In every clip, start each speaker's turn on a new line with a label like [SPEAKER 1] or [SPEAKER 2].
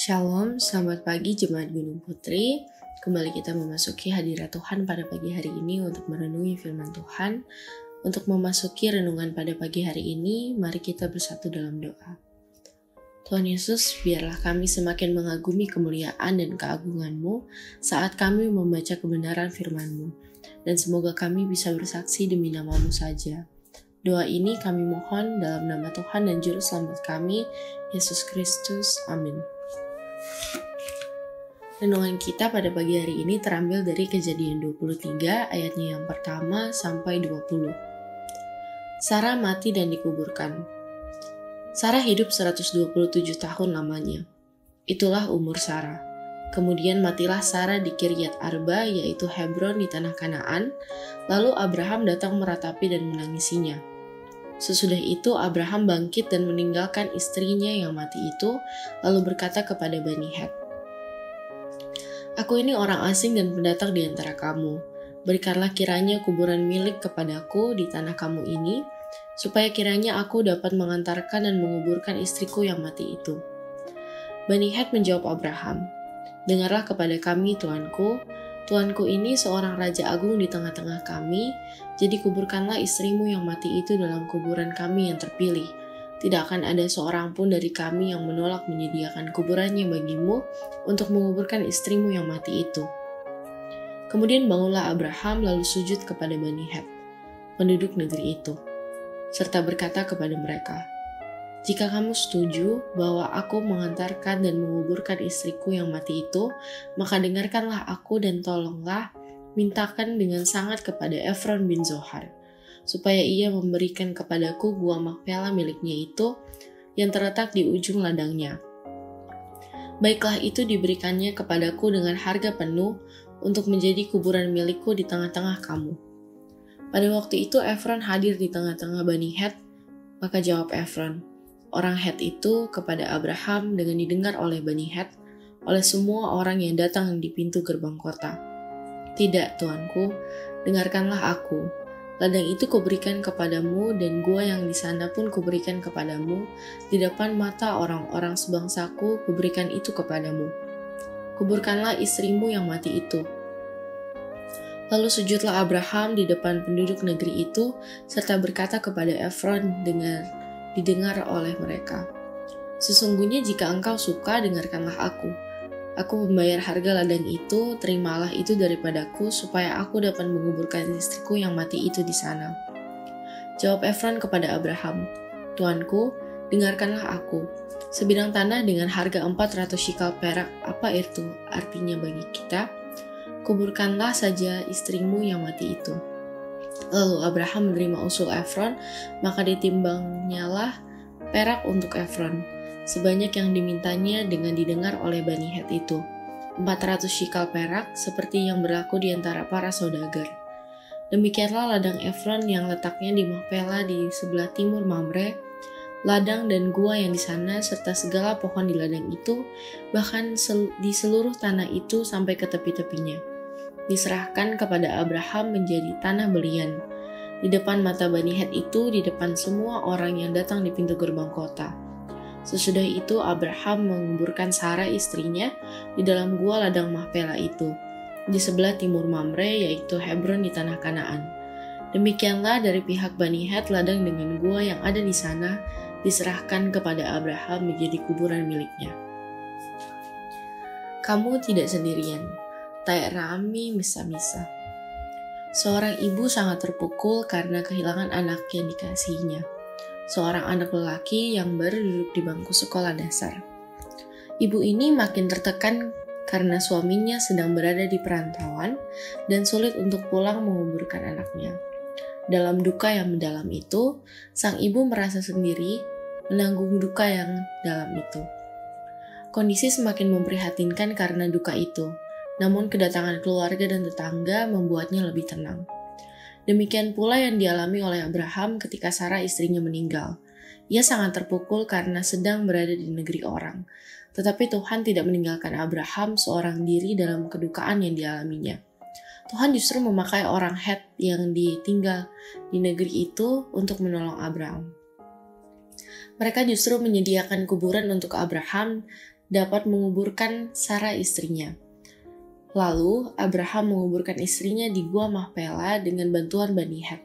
[SPEAKER 1] Shalom, selamat pagi Jemaat Gunung Putri. Kembali kita memasuki hadirat Tuhan pada pagi hari ini untuk merenungi firman Tuhan. Untuk memasuki renungan pada pagi hari ini, mari kita bersatu dalam doa. Tuhan Yesus, biarlah kami semakin mengagumi kemuliaan dan keagungan-Mu saat kami membaca kebenaran firman-Mu. Dan semoga kami bisa bersaksi demi nama-Mu saja. Doa ini kami mohon dalam nama Tuhan dan Juru Selamat kami, Yesus Kristus. Amin. Renungan kita pada pagi hari ini terambil dari Kejadian 23 ayatnya yang pertama sampai 20. Sarah mati dan dikuburkan. Sarah hidup 127 tahun lamanya. Itulah umur Sarah. Kemudian matilah Sarah di Kiryat Arba, yaitu Hebron di tanah Kanaan. Lalu Abraham datang meratapi dan menangisinya. Sesudah itu Abraham bangkit dan meninggalkan istrinya yang mati itu, lalu berkata kepada Bani Het, "Aku ini orang asing dan pendatang di antara kamu. Berikanlah kiranya kuburan milik kepadaku di tanah kamu ini, supaya kiranya aku dapat mengantarkan dan menguburkan istriku yang mati itu." Bani Het menjawab Abraham, "Dengarlah kepada kami, Tuanku. Tuanku ini seorang raja agung di tengah-tengah kami, jadi kuburkanlah istrimu yang mati itu dalam kuburan kami yang terpilih. Tidak akan ada seorang pun dari kami yang menolak menyediakan kuburannya bagimu untuk menguburkan istrimu yang mati itu." Kemudian bangunlah Abraham lalu sujud kepada Bani Het, penduduk negeri itu, serta berkata kepada mereka, "Jika kamu setuju bahwa aku mengantarkan dan menguburkan istriku yang mati itu, maka dengarkanlah aku dan tolonglah mintakan dengan sangat kepada Efron bin Zohar, supaya ia memberikan kepadaku gua Makpela miliknya itu yang terletak di ujung ladangnya. Baiklah itu diberikannya kepadaku dengan harga penuh untuk menjadi kuburan milikku di tengah-tengah kamu." Pada waktu itu Efron hadir di tengah-tengah Bani Het, maka jawab Efron, orang Het itu, kepada Abraham dengan didengar oleh Bani Het, oleh semua orang yang datang di pintu gerbang kota. "Tidak, Tuanku, dengarkanlah aku. Ladang itu kuberikan kepadamu dan gua yang di sana pun kuberikan kepadamu. Di depan mata orang-orang sebangsaku kuberikan itu kepadamu. Kuburkanlah istrimu yang mati itu." Lalu sujudlah Abraham di depan penduduk negeri itu, serta berkata kepada Efron dengan didengar oleh mereka, "Sesungguhnya jika engkau suka, dengarkanlah aku. Aku membayar harga ladang itu, terimalah itu daripadaku, supaya aku dapat menguburkan istriku yang mati itu di sana." Jawab Efron kepada Abraham, "Tuanku, dengarkanlah aku. Sebidang tanah dengan harga 400 shikal perak, apa itu artinya bagi kita? Kuburkanlah saja istrimu yang mati itu." Lalu Abraham menerima usul Efron, maka ditimbangnyalah perak untuk Efron, sebanyak yang dimintanya dengan didengar oleh Bani Het itu, 400 shikal perak, seperti yang berlaku di antara para saudagar. Demikianlah ladang Efron yang letaknya di Makpela di sebelah timur Mamre, ladang dan gua yang di sana, serta segala pohon di ladang itu, bahkan di seluruh tanah itu sampai ke tepi-tepinya, diserahkan kepada Abraham menjadi tanah belian, di depan mata Bani Het itu, di depan semua orang yang datang di pintu gerbang kota. Sesudah itu Abraham menguburkan Sarah istrinya di dalam gua ladang Makpela itu, di sebelah timur Mamre, yaitu Hebron di tanah Kanaan. Demikianlah dari pihak Bani Het, ladang dengan gua yang ada di sana diserahkan kepada Abraham menjadi kuburan miliknya. Kamu tidak sendirian. Tai Rami Misa-Misa. Seorang ibu sangat terpukul karena kehilangan anak yang dikasihinya. Seorang anak lelaki yang baru duduk di bangku sekolah dasar. Ibu ini makin tertekan karena suaminya sedang berada di perantauan dan sulit untuk pulang menguburkan anaknya. Dalam duka yang mendalam itu, sang ibu merasa sendiri menanggung duka yang dalam itu. Kondisi semakin memprihatinkan karena duka itu. Namun kedatangan keluarga dan tetangga membuatnya lebih tenang. Demikian pula yang dialami oleh Abraham ketika Sarah istrinya meninggal. Ia sangat terpukul karena sedang berada di negeri orang. Tetapi Tuhan tidak meninggalkan Abraham seorang diri dalam kedukaan yang dialaminya. Tuhan justru memakai orang Het yang ditinggal di negeri itu untuk menolong Abraham. Mereka justru menyediakan kuburan untuk Abraham dapat menguburkan Sarah istrinya. Lalu Abraham menguburkan istrinya di Gua Mahpela dengan bantuan Bani Het.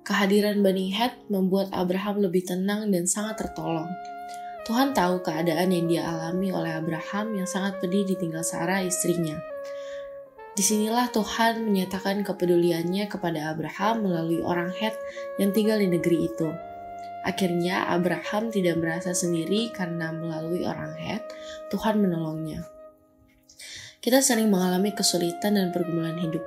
[SPEAKER 1] Kehadiran Bani Het membuat Abraham lebih tenang dan sangat tertolong. Tuhan tahu keadaan yang dia alami oleh Abraham yang sangat pedih ditinggal Sarah istrinya. Disinilah Tuhan menyatakan kepeduliannya kepada Abraham melalui orang Het yang tinggal di negeri itu. Akhirnya Abraham tidak merasa sendiri karena melalui orang Het, Tuhan menolongnya. Kita sering mengalami kesulitan dan pergumulan hidup,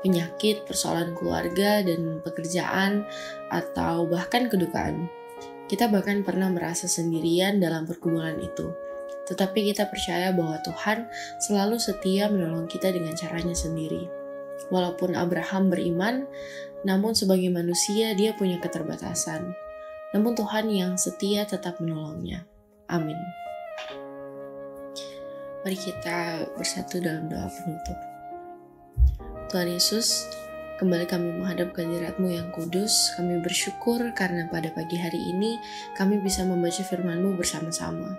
[SPEAKER 1] penyakit, persoalan keluarga dan pekerjaan, atau bahkan kedukaan. Kita bahkan pernah merasa sendirian dalam pergumulan itu. Tetapi kita percaya bahwa Tuhan selalu setia menolong kita dengan caranya sendiri. Walaupun Abraham beriman, namun sebagai manusia dia punya keterbatasan. Namun Tuhan yang setia tetap menolongnya. Amin. Mari kita bersatu dalam doa penutup. Tuhan Yesus, kembali kami menghadap ke hadirat-Mu yang kudus. Kami bersyukur karena pada pagi hari ini kami bisa membaca firman-Mu bersama-sama.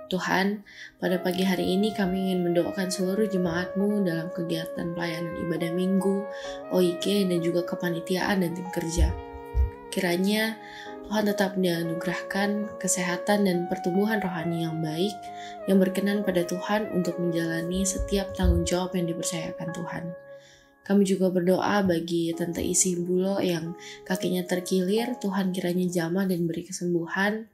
[SPEAKER 1] Tuhan, pada pagi hari ini kami ingin mendoakan seluruh jemaat-Mu dalam kegiatan pelayanan ibadah minggu, OIG, dan juga kepanitiaan dan tim kerja. Kiranya Tuhan tetap dianugerahkan kesehatan dan pertumbuhan rohani yang baik, yang berkenan pada Tuhan untuk menjalani setiap tanggung jawab yang dipercayakan Tuhan. Kami juga berdoa bagi Tante Isi Bulo yang kakinya terkilir, Tuhan kiranya jamah dan beri kesembuhan.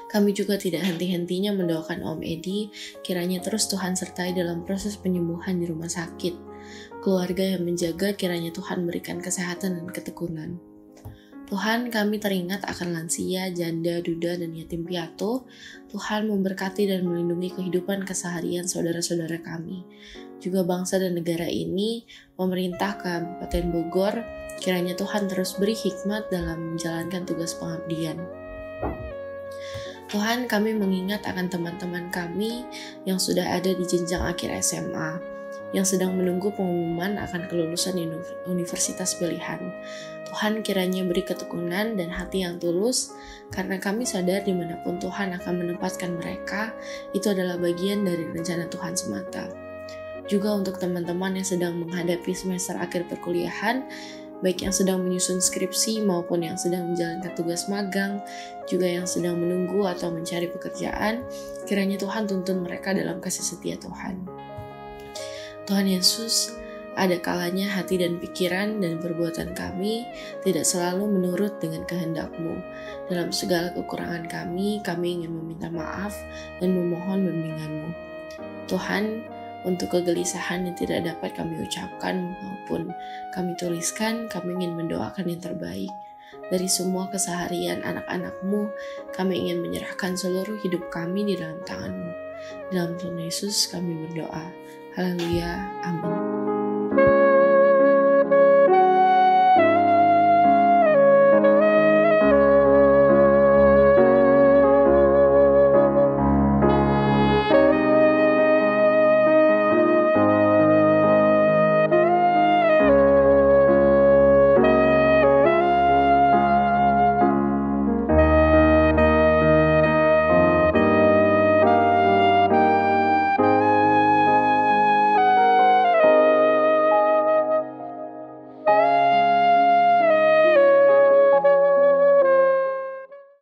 [SPEAKER 1] Kami juga tidak henti-hentinya mendoakan Om Edi, kiranya terus Tuhan sertai dalam proses penyembuhan di rumah sakit. Keluarga yang menjaga, kiranya Tuhan berikan kesehatan dan ketekunan. Tuhan, kami teringat akan lansia, janda, duda, dan yatim piatu. Tuhan memberkati dan melindungi kehidupan keseharian saudara-saudara kami. Juga bangsa dan negara ini, pemerintah Kabupaten Bogor, kiranya Tuhan terus beri hikmat dalam menjalankan tugas pengabdian. Tuhan, kami mengingat akan teman-teman kami yang sudah ada di jenjang akhir SMA, yang sedang menunggu pengumuman akan kelulusan universitas pilihan. Tuhan kiranya beri ketekunan dan hati yang tulus, karena kami sadar dimanapun Tuhan akan menempatkan mereka, itu adalah bagian dari rencana Tuhan semata. Juga untuk teman-teman yang sedang menghadapi semester akhir perkuliahan, baik yang sedang menyusun skripsi maupun yang sedang menjalankan tugas magang, juga yang sedang menunggu atau mencari pekerjaan, kiranya Tuhan tuntun mereka dalam kasih setia Tuhan. Tuhan Yesus, ada kalanya hati dan pikiran dan perbuatan kami tidak selalu menurut dengan kehendak-Mu. Dalam segala kekurangan kami ingin meminta maaf dan memohon bimbingan-Mu. Tuhan, untuk kegelisahan yang tidak dapat kami ucapkan maupun kami tuliskan, kami ingin mendoakan yang terbaik. Dari semua keseharian anak-anak-Mu, kami ingin menyerahkan seluruh hidup kami di dalam tangan-Mu. Dalam Tuhan Yesus kami berdoa. Haleluya. Amin.